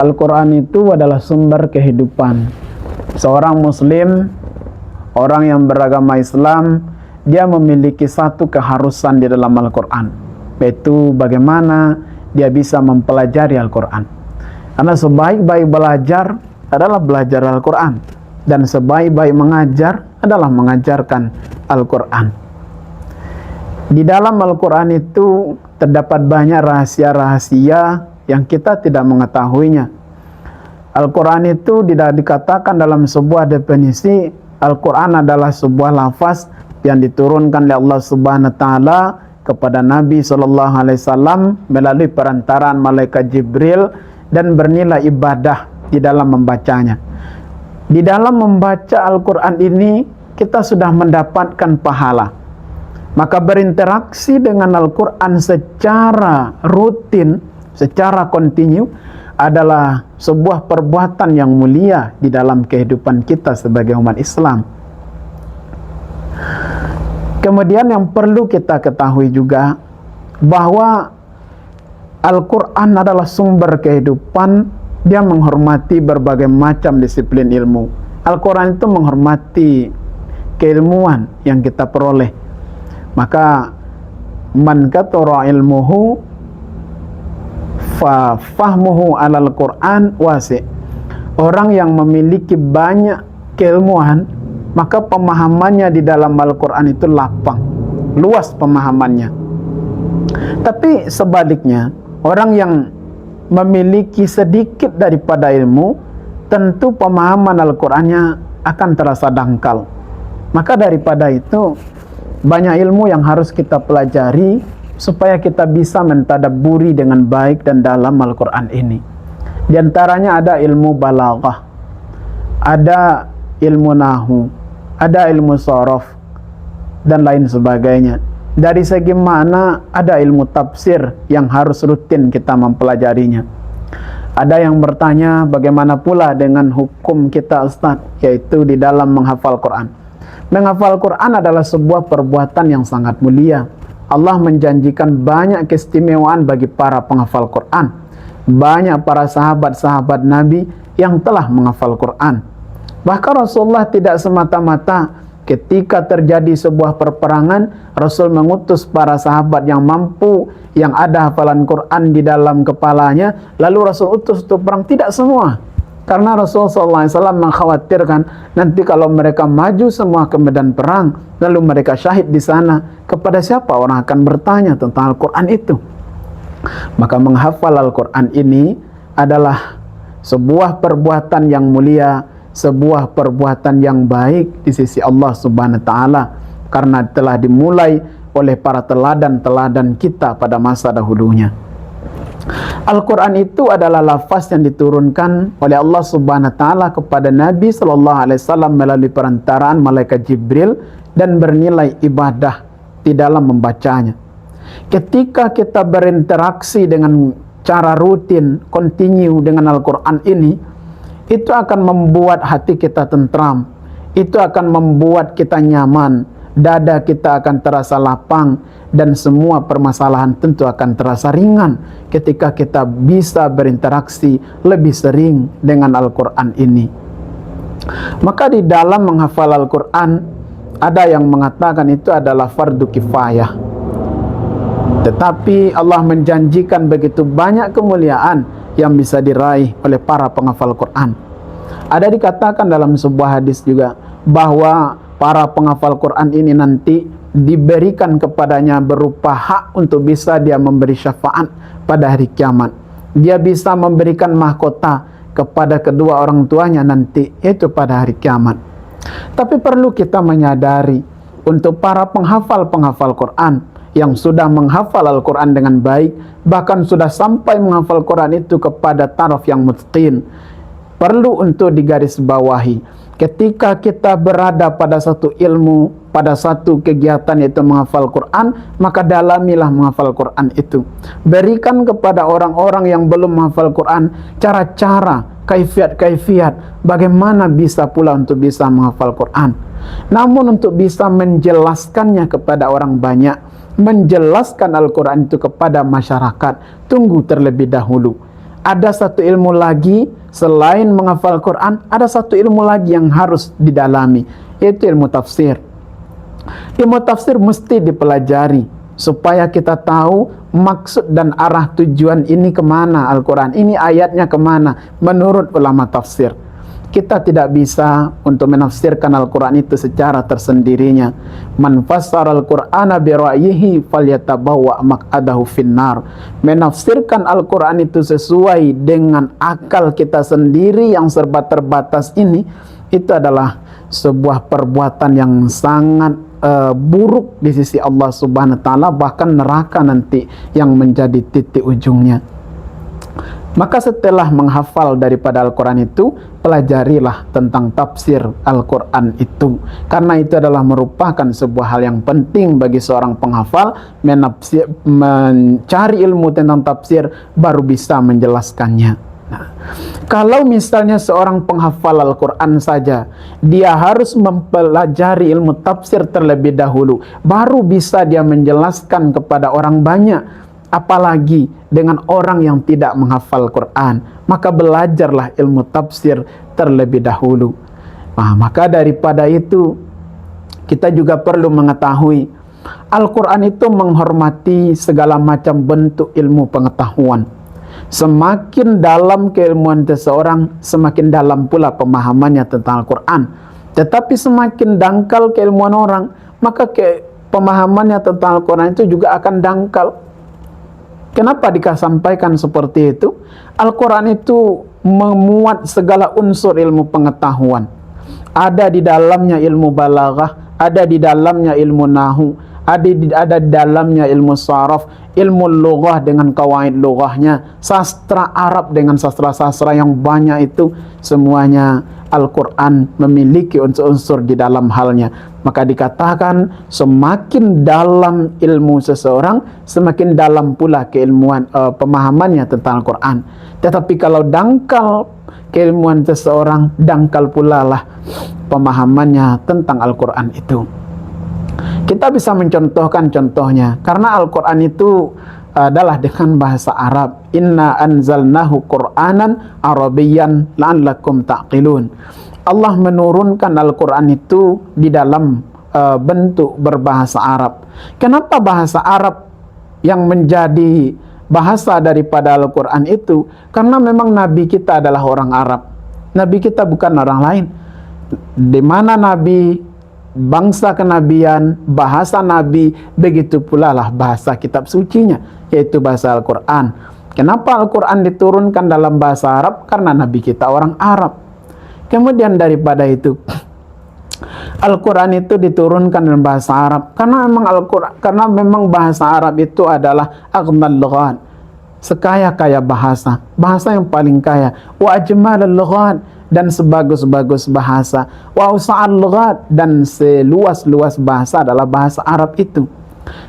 Al-Quran itu adalah sumber kehidupan. Seorang muslim, orang yang beragama Islam, dia memiliki satu keharusan di dalam Al-Quran, yaitu bagaimana dia bisa mempelajari Al-Quran. Karena sebaik-baik belajar adalah belajar Al-Quran, dan sebaik-baik mengajar adalah mengajarkan Al-Quran. Di dalam Al-Quran itu terdapat banyak rahasia-rahasia yang kita tidak mengetahuinya. Al-Quran itu tidak dikatakan dalam sebuah definisi. Al-Quran adalah sebuah lafaz yang diturunkan oleh Allah Subhanahu wa taala kepada Nabi sallallahu alaihi wasallam melalui perantaraan malaikat Jibril, dan bernilai ibadah di dalam membacanya. Di dalam membaca Al-Quran ini kita sudah mendapatkan pahala. Maka berinteraksi dengan Al-Quran secara rutin, secara kontinu adalah sebuah perbuatan yang mulia di dalam kehidupan kita sebagai umat Islam. Kemudian yang perlu kita ketahui juga bahwa Al-Quran adalah sumber kehidupan. Dia menghormati berbagai macam disiplin ilmu. Al-Quran itu menghormati keilmuan yang kita peroleh. Maka man kathura ilmuhu fa fahmuhu alal Quran wasi'. Orang yang memiliki banyak keilmuan, maka pemahamannya di dalam Al-Quran itu lapang, luas pemahamannya. Tapi sebaliknya, orang yang memiliki sedikit daripada ilmu, tentu pemahaman Al-Qurannya akan terasa dangkal. Maka daripada itu, banyak ilmu yang harus kita pelajari supaya kita bisa mentadabburi dengan baik dan dalam Al-Quran ini. Di antaranya ada ilmu balaghah, ada ilmu nahu, ada ilmu sorof, dan lain sebagainya. Dari segi mana ada ilmu tafsir yang harus rutin kita mempelajarinya. Ada yang bertanya bagaimana pula dengan hukum kita Ustaz, yaitu di dalam menghafal Quran. Menghafal Quran adalah sebuah perbuatan yang sangat mulia. Allah menjanjikan banyak keistimewaan bagi para penghafal Quran. Banyak para sahabat-sahabat Nabi yang telah menghafal Quran. Bahkan Rasulullah tidak semata-mata ketika terjadi sebuah perperangan, Rasul mengutus para sahabat yang mampu, yang ada hafalan Quran di dalam kepalanya, lalu Rasul utus untuk perang. Tidak semua, karena Rasulullah SAW mengkhawatirkan nanti kalau mereka maju semua ke medan perang, lalu mereka syahid di sana, kepada siapa orang akan bertanya tentang Al-Quran itu? Maka menghafal Al-Quran ini adalah sebuah perbuatan yang mulia, sebuah perbuatan yang baik di sisi Allah Subhanahu wa taala, karena telah dimulai oleh para teladan-teladan kita pada masa dahulunya. Al-Quran itu adalah lafaz yang diturunkan oleh Allah Subhanahu wa taala kepada Nabi sallallahu alaihi wasallam melalui perantaraan malaikat Jibril, dan bernilai ibadah di dalam membacanya. Ketika kita berinteraksi dengan cara rutin, kontinu dengan Al-Quran ini, itu akan membuat hati kita tentram, itu akan membuat kita nyaman, dada kita akan terasa lapang, dan semua permasalahan tentu akan terasa ringan ketika kita bisa berinteraksi lebih sering dengan Al-Quran ini. Maka di dalam menghafal Al-Quran, ada yang mengatakan itu adalah fardu kifayah. Tetapi Allah menjanjikan begitu banyak kemuliaan yang bisa diraih oleh para penghafal Quran. Ada dikatakan dalam sebuah hadis juga bahwa para penghafal Quran ini nanti diberikan kepadanya berupa hak untuk bisa dia memberi syafaat pada hari kiamat. Dia bisa memberikan mahkota kepada kedua orang tuanya nanti, itu pada hari kiamat. Tapi perlu kita menyadari, untuk para penghafal-penghafal Quran yang sudah menghafal Al-Quran dengan baik, bahkan sudah sampai menghafal Quran itu kepada taraf yang mutqin, perlu untuk digarisbawahi. Ketika kita berada pada satu ilmu, pada satu kegiatan yaitu menghafal Quran, maka dalamilah menghafal Quran itu. Berikan kepada orang-orang yang belum menghafal Quran cara-cara, kaifiat-kaifiat bagaimana bisa pula untuk bisa menghafal Quran. Namun untuk bisa menjelaskannya kepada orang banyak, menjelaskan Al-Quran itu kepada masyarakat, tunggu terlebih dahulu. Ada satu ilmu lagi selain menghafal Quran, ada satu ilmu lagi yang harus didalami, yaitu ilmu tafsir. Ilmu tafsir mesti dipelajari supaya kita tahu maksud dan arah tujuan ini kemana Al-Quran, ini ayatnya kemana menurut ulama tafsir. Kita tidak bisa untuk menafsirkan Al-Quran itu secara tersendirinya. Man fassara Al-Qur'ana bi ra'yihi falyatabawwa maq'adahu finnar. Menafsirkan Al-Quran itu sesuai dengan akal kita sendiri yang serba terbatas ini, itu adalah sebuah perbuatan yang sangat buruk di sisi Allah Subhanahu wa taala, bahkan neraka nanti yang menjadi titik ujungnya. Maka setelah menghafal daripada Al-Quran itu, pelajarilah tentang tafsir Al-Quran itu, karena itu adalah merupakan sebuah hal yang penting bagi seorang penghafal. Mencari ilmu tentang tafsir baru bisa menjelaskannya. Nah, kalau misalnya seorang penghafal Al-Quran saja, dia harus mempelajari ilmu tafsir terlebih dahulu, baru bisa dia menjelaskan kepada orang banyak. Apalagi dengan orang yang tidak menghafal Quran, maka belajarlah ilmu tafsir terlebih dahulu. Nah, maka daripada itu, kita juga perlu mengetahui Al-Quran itu menghormati segala macam bentuk ilmu pengetahuan. Semakin dalam keilmuan seseorang, semakin dalam pula pemahamannya tentang Al-Quran. Tetapi semakin dangkal keilmuan orang, maka pemahamannya tentang Al-Quran itu juga akan dangkal. Kenapa disampaikan seperti itu? Al-Quran itu memuat segala unsur ilmu pengetahuan. Ada di dalamnya ilmu balaghah, ada di dalamnya ilmu nahu, ada di dalamnya ilmu saraf, ilmu lughah dengan kawaid lughahnya, sastra Arab dengan sastra-sastra yang banyak itu, semuanya Al-Quran memiliki unsur-unsur di dalam halnya. Maka dikatakan semakin dalam ilmu seseorang, semakin dalam pula keilmuan pemahamannya tentang Al-Quran. Tetapi kalau dangkal keilmuan seseorang, dangkal pula lah pemahamannya tentang Al-Quran itu. Kita bisa mencontohkan contohnya, karena Al-Quran itu adalah dengan bahasa Arab. Inna anzalnahu Qur'anan Arabiyyan la'allakum ta'qilun. Allah menurunkan Al-Quran itu di dalam bentuk berbahasa Arab. Kenapa bahasa Arab yang menjadi bahasa daripada Al-Quran itu? Karena memang Nabi kita adalah orang Arab. Nabi kita bukan orang lain. Di mana Nabi, bangsa kenabian, bahasa Nabi, begitu pula lah bahasa kitab sucinya, yaitu bahasa Al-Quran. Kenapa Al-Quran diturunkan dalam bahasa Arab? Karena Nabi kita orang Arab. Kemudian daripada itu, Al-Quran itu diturunkan dalam bahasa Arab karena memang bahasa Arab itu adalah aghnal lughat, sekaya-kaya bahasa yang paling kaya, wa ajmalul lughat, dan sebagus-bagus bahasa, wa usa'al lughat, dan seluas-luas bahasa adalah bahasa Arab itu.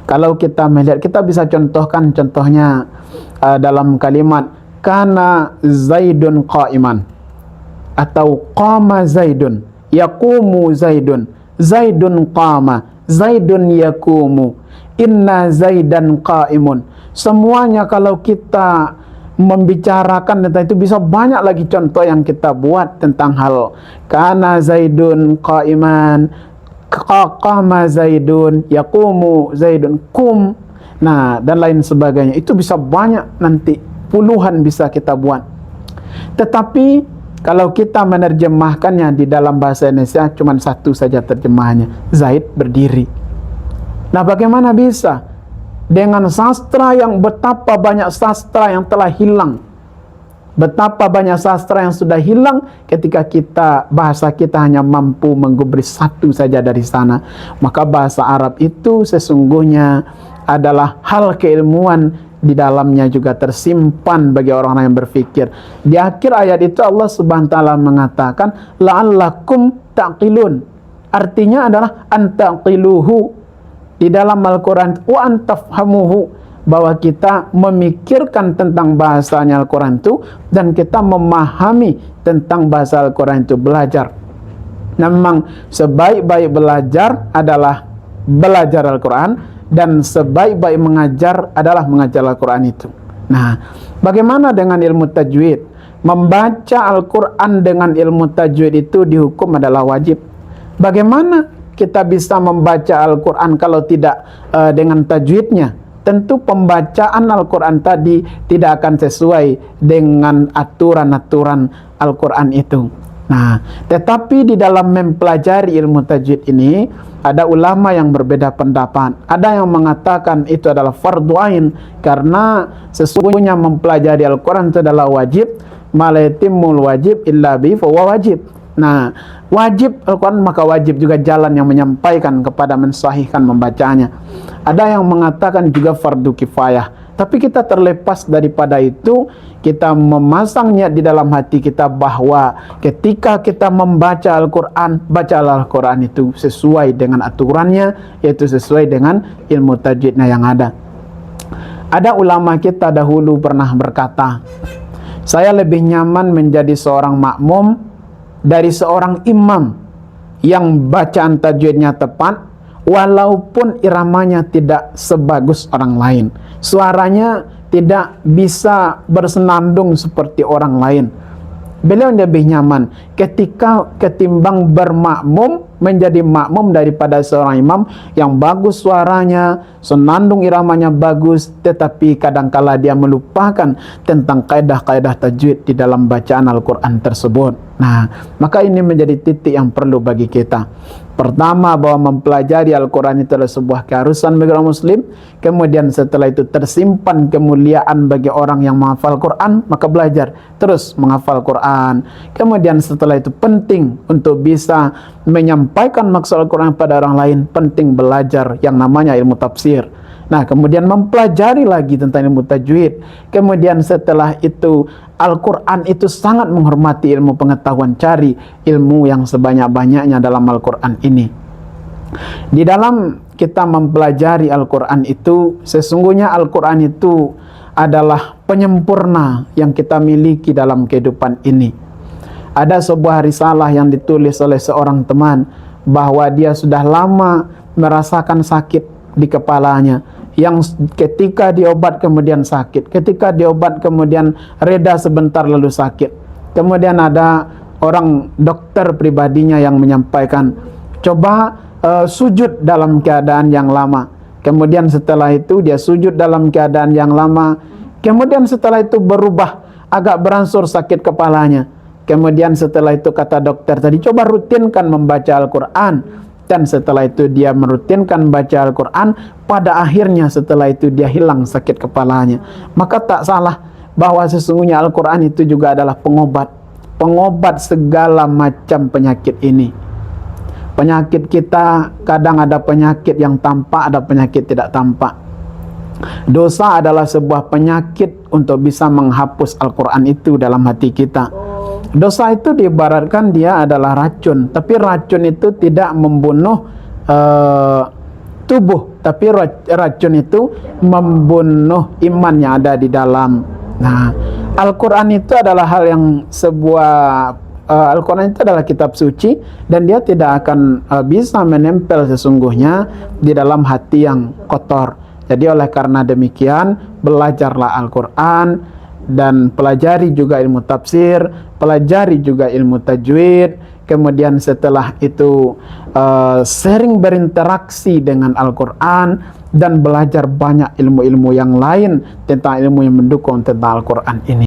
Kalau kita melihat, kita bisa contohkan contohnya dalam kalimat kana Zaidun qa'iman, atau qama Zaidun, yaqumu Zaidun, Zaidun qama, Zaidun yaqumu, inna Zaidan qa'imun. Semuanya kalau kita membicarakan tentang itu, bisa banyak lagi contoh yang kita buat tentang hal kana Zaidun qa'iman, qama Zaidun, yaqumu Zaidun, kum, nah, dan lain sebagainya. Itu bisa banyak, nanti puluhan bisa kita buat. Tetapi kalau kita menerjemahkannya di dalam bahasa Indonesia, cuma satu saja terjemahannya, Zaid berdiri. Nah, bagaimana bisa? Dengan sastra yang betapa banyak sastra yang telah hilang, betapa banyak sastra yang sudah hilang ketika bahasa kita hanya mampu menggubris satu saja dari sana. Maka bahasa Arab itu sesungguhnya adalah hal keilmuan, di dalamnya juga tersimpan bagi orang-orang yang berfikir. Di akhir ayat itu Allah Subhanahu wa taala mengatakan la'allakum ta'qilun. Artinya adalah antaqiluhu di dalam Al-Quran, wa antafhamuhu, bahwa kita memikirkan tentang bahasanya Al-Quran itu dan kita memahami tentang bahasa Al-Quran itu, belajar. Memang sebaik-baik belajar adalah belajar Al-Quran, dan sebaik-baik mengajar adalah mengajar Al-Quran itu. Nah, Bagaimana dengan ilmu tajwid? Membaca Al-Quran dengan ilmu tajwid itu dihukum adalah wajib. Bagaimana kita bisa membaca Al-Quran kalau tidak dengan tajwidnya? Tentu pembacaan Al-Quran tadi tidak akan sesuai dengan aturan-aturan Al-Quran itu. Nah, tetapi di dalam mempelajari ilmu tajwid ini, ada ulama yang berbeda pendapat. Ada yang mengatakan itu adalah fardu ain, karena sesungguhnya mempelajari Al-Quran itu adalah wajib. Malayatimul wajib illa bi fahuwa wajib. Nah, wajib Al-Quran maka wajib juga jalan yang menyampaikan kepada mensahihkan membacanya. Ada yang mengatakan juga fardu kifayah. Tapi kita terlepas daripada itu, kita memasangnya di dalam hati kita bahwa ketika kita membaca Al-Quran, bacalah Al-Quran itu sesuai dengan aturannya, yaitu sesuai dengan ilmu tajwidnya yang ada. Ada ulama kita dahulu pernah berkata, saya lebih nyaman menjadi seorang makmum dari seorang imam yang bacaan tajwidnya tepat, walaupun iramanya tidak sebagus orang lain, suaranya tidak bisa bersenandung seperti orang lain. Beliau lebih nyaman ketika ketimbang bermakmum menjadi makmum daripada seorang imam yang bagus suaranya, senandung iramanya bagus, tetapi kadangkala dia melupakan tentang kaidah-kaidah tajwid di dalam bacaan Al-Quran tersebut. Nah, maka ini menjadi titik yang perlu bagi kita. Pertama, bahwa mempelajari Al-Quran itu adalah sebuah keharusan bagi orang muslim. Kemudian setelah itu tersimpan kemuliaan bagi orang yang menghafal Quran, maka belajar terus menghafal Quran. Kemudian setelah itu penting untuk bisa menyampaikan maksud Al-Quran pada orang lain, penting belajar yang namanya ilmu tafsir. Nah, kemudian mempelajari lagi tentang ilmu tajwid. Kemudian setelah itu Al-Quran itu sangat menghormati ilmu pengetahuan, cari ilmu yang sebanyak-banyaknya dalam Al-Quran ini. Di dalam kita mempelajari Al-Quran itu, sesungguhnya Al-Quran itu adalah penyempurna yang kita miliki dalam kehidupan ini. Ada sebuah risalah yang ditulis oleh seorang teman bahwa dia sudah lama merasakan sakit di kepalanya, yang ketika diobat kemudian sakit, ketika diobat kemudian reda sebentar lalu sakit. Kemudian ada orang dokter pribadinya yang menyampaikan, coba sujud dalam keadaan yang lama. Kemudian setelah itu dia sujud dalam keadaan yang lama. Kemudian setelah itu berubah, agak beransur sakit kepalanya. Kemudian setelah itu kata dokter tadi, coba rutinkan membaca Al-Quran. Dan setelah itu dia merutinkan baca Al-Quran, pada akhirnya setelah itu dia hilang sakit kepalanya. Maka tak salah bahwa sesungguhnya Al-Quran itu juga adalah pengobat segala macam penyakit ini. Penyakit kita kadang ada penyakit yang tampak, ada penyakit tidak tampak. Dosa adalah sebuah penyakit untuk bisa menghapus Al-Quran itu dalam hati kita. Dosa itu diibaratkan dia adalah racun, tapi racun itu tidak membunuh tubuh, tapi racun itu membunuh iman yang ada di dalam. Nah, Al-Quran itu adalah hal yang Al-Quran itu adalah kitab suci, dan dia tidak akan bisa menempel sesungguhnya di dalam hati yang kotor. Jadi oleh karena demikian, belajarlah Al-Quran dan pelajari juga ilmu tafsir, pelajari juga ilmu tajwid. Kemudian setelah itu sering berinteraksi dengan Al-Quran dan belajar banyak ilmu-ilmu yang lain tentang ilmu yang mendukung tentang Al-Quran ini.